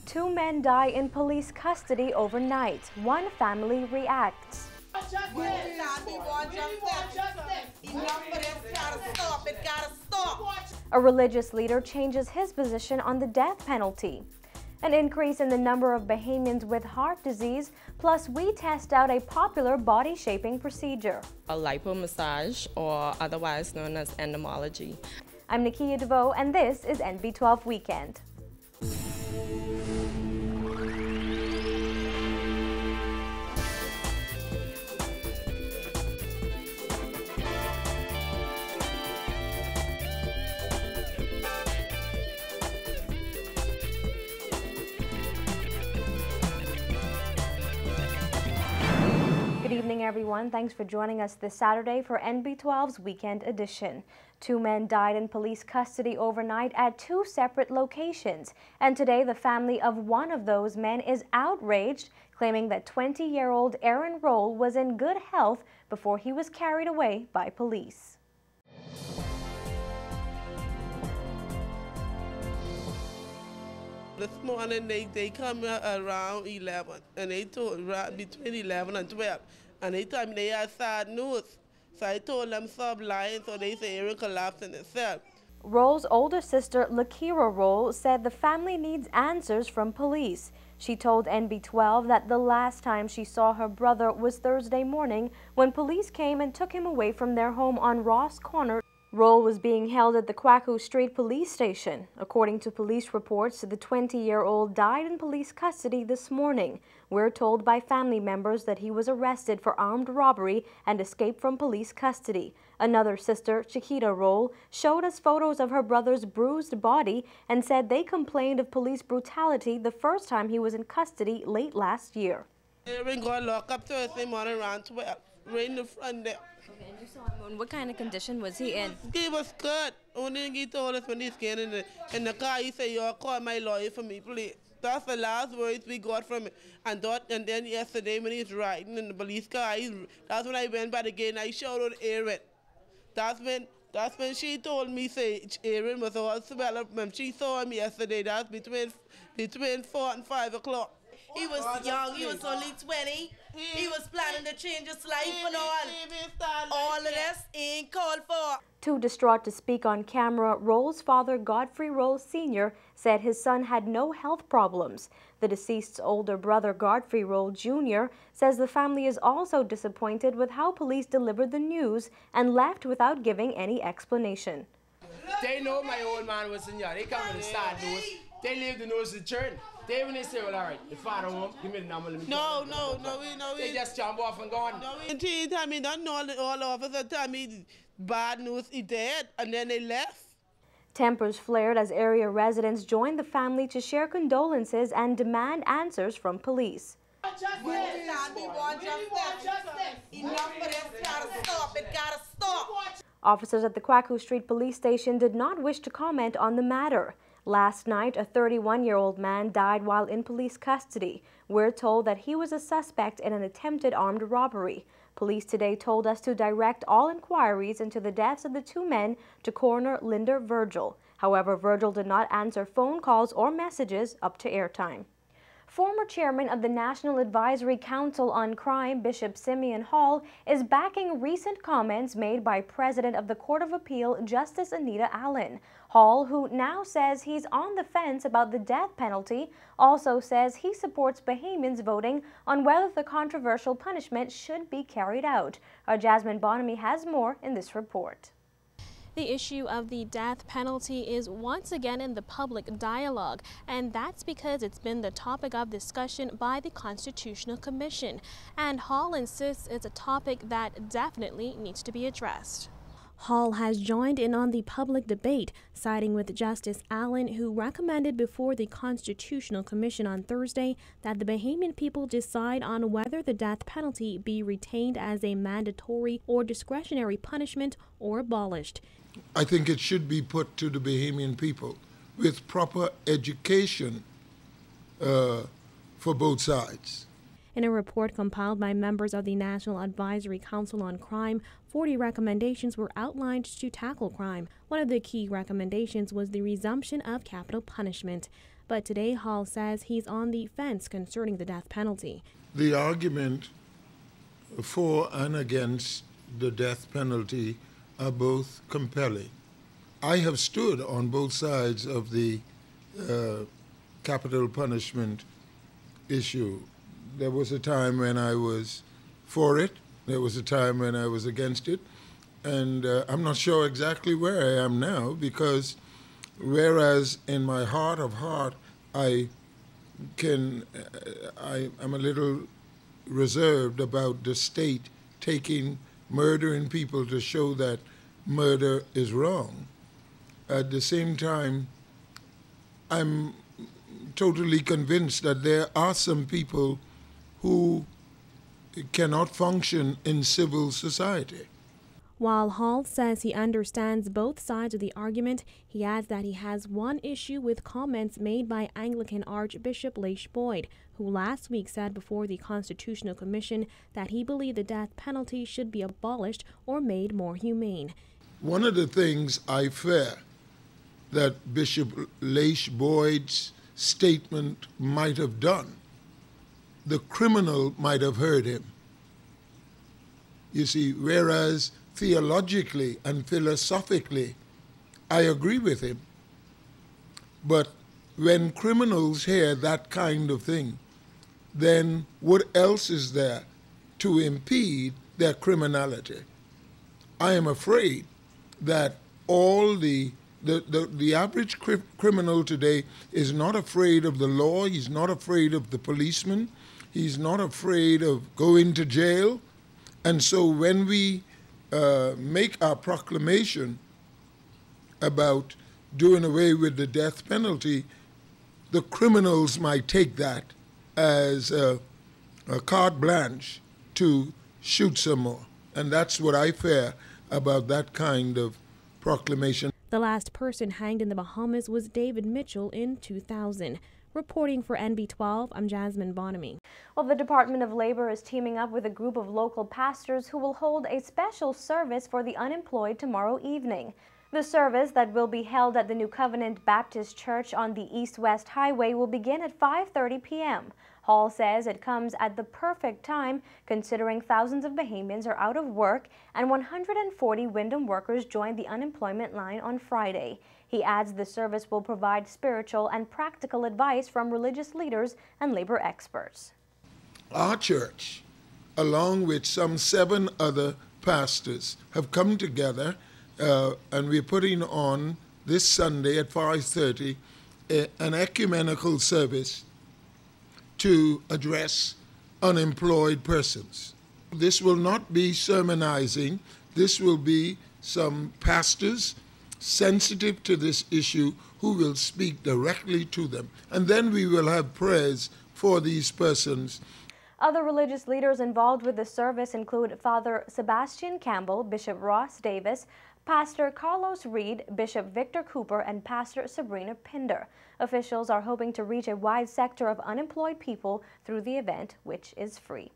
Two men die in police custody overnight. One family reacts. A religious leader changes his position on the death penalty. An increase in the number of Bahamians with heart disease, plus we test out a popular body shaping procedure. A lipomassage, or otherwise known as endomology. I'm Nakia DeVoe, and this is Nb12 Weekend. Good evening, everyone. Thanks for joining us this Saturday for Nb12's Weekend Edition. Two men died in police custody overnight at two separate locations. And today, the family of one of those men is outraged, claiming that 20-year-old Aaron Roll was in good health before he was carried away by police. This morning they come around 11 and they told between 11 and 12 and they told me they had sad news. So I told them stop lying, so they say Aaron collapsed in itself. Roll's older sister, Lakira Roll, said the family needs answers from police. She told Nb12 that the last time she saw her brother was Thursday morning when police came and took him away from their home on Ross Corner. Roll was being held at the Quacko Street police station. According to police reports, the 20-year-old died in police custody this morning. We're told by family members that he was arrested for armed robbery and escaped from police custody. Another sister, Chiquita Roll, showed us photos of her brother's bruised body and said they complained of police brutality the first time he was in custody late last year. Aaron got locked up Thursday morning around 12, right in the front there. Okay, and you saw him. What kind of condition was he in? He was good. Only thing he told us when he's getting in the car, he said, "Y'all call my lawyer for me, please." That's the last words we got from him. And then yesterday when he's riding in the police car, that's when I went by the gate and I shouted Aaron. That's when she told me, say, Aaron was all swell. When she saw him yesterday, that's between 4 and 5 o'clock. He was young, he was only 20. He was planning to change his life and all of this ain't called for. Too distraught to speak on camera, Roll's father, Godfrey Roll Sr., said his son had no health problems. The deceased's older brother, Godfrey Roll Jr., says the family is also disappointed with how police delivered the news and left without giving any explanation. They know my old man was in here. They come with the sad news. They leave the news to church. They when they say, well, all right, the father home, give me the number. No. They just jump off and gone. And he tell me, not all officers tell me bad news, he dead, and then they left. Tempers flared as area residents joined the family to share condolences and demand answers from police. We want justice. Enough of this. Gotta stop. It gotta stop. Officers at the Quacko Street police station did not wish to comment on the matter. Last night, a 31-year-old man died while in police custody. We're told that he was a suspect in an attempted armed robbery. Police today told us to direct all inquiries into the deaths of the two men to Coroner Linda Virgil. However, Virgil did not answer phone calls or messages up to airtime. Former chairman of the National Advisory Council on Crime, Bishop Simeon Hall, is backing recent comments made by President of the Court of Appeal, Justice Anita Allen. Hall, who now says he's on the fence about the death penalty, also says he supports Bahamians voting on whether the controversial punishment should be carried out. Our Jasmine Bonamy has more in this report. The issue of the death penalty is once again in the public dialogue, and that's because it's been the topic of discussion by the Constitutional Commission. And Hall insists it's a topic that definitely needs to be addressed. Hall has joined in on the public debate, siding with Justice Allen, who recommended before the Constitutional Commission on Thursday that the Bahamian people decide on whether the death penalty be retained as a mandatory or discretionary punishment or abolished. I think it should be put to the Bahamian people with proper education for both sides. In a report compiled by members of the National Advisory Council on Crime, 40 recommendations were outlined to tackle crime. One of the key recommendations was the resumption of capital punishment. But today, Hall says he's on the fence concerning the death penalty. The argument for and against the death penalty are both compelling. I have stood on both sides of the capital punishment issue. There was a time when I was for it, there was a time when I was against it, and I'm not sure exactly where I am now, because whereas in my heart of heart I'm a little reserved about the state taking murdering people to show that murder is wrong. At the same time, I'm totally convinced that there are some people who cannot function in civil society. While Hall says he understands both sides of the argument, he adds that he has one issue with comments made by Anglican Archbishop Leish Boyd, who last week said before the Constitutional Commission that he believed the death penalty should be abolished or made more humane. One of the things I fear that Bishop Leish Boyd's statement might have done, the criminal might have heard him. You see, whereas theologically and philosophically, I agree with him. But when criminals hear that kind of thing, then what else is there to impede their criminality? I am afraid that all the average criminal today is not afraid of the law, he's not afraid of the policeman, he's not afraid of going to jail. And so when we make our proclamation about doing away with the death penalty, the criminals might take that as a carte blanche to shoot some more. And that's what I fear about that kind of proclamation. The last person hanged in the Bahamas was David Mitchell in 2000. Reporting for Nb12, I'm Jasmine Bonamy. Well, the Department of Labor is teaming up with a group of local pastors who will hold a special service for the unemployed tomorrow evening. The service that will be held at the New Covenant Baptist Church on the East-West Highway will begin at 5:30 p.m. Hall says it comes at the perfect time considering thousands of Bahamians are out of work and 140 Wyndham workers joined the unemployment line on Friday. He adds the service will provide spiritual and practical advice from religious leaders and labor experts. Our church, along with some 7 other pastors, have come together and we're putting on this Sunday at 5:30 an ecumenical service to address unemployed persons. This will not be sermonizing. This will be some pastors sensitive to this issue who will speak directly to them. And then we will have prayers for these persons. Other religious leaders involved with the service include Father Sebastian Campbell, Bishop Ross Davis, Pastor Carlos Reed, Bishop Victor Cooper, and Pastor Sabrina Pinder. Officials are hoping to reach a wide sector of unemployed people through the event, which is free.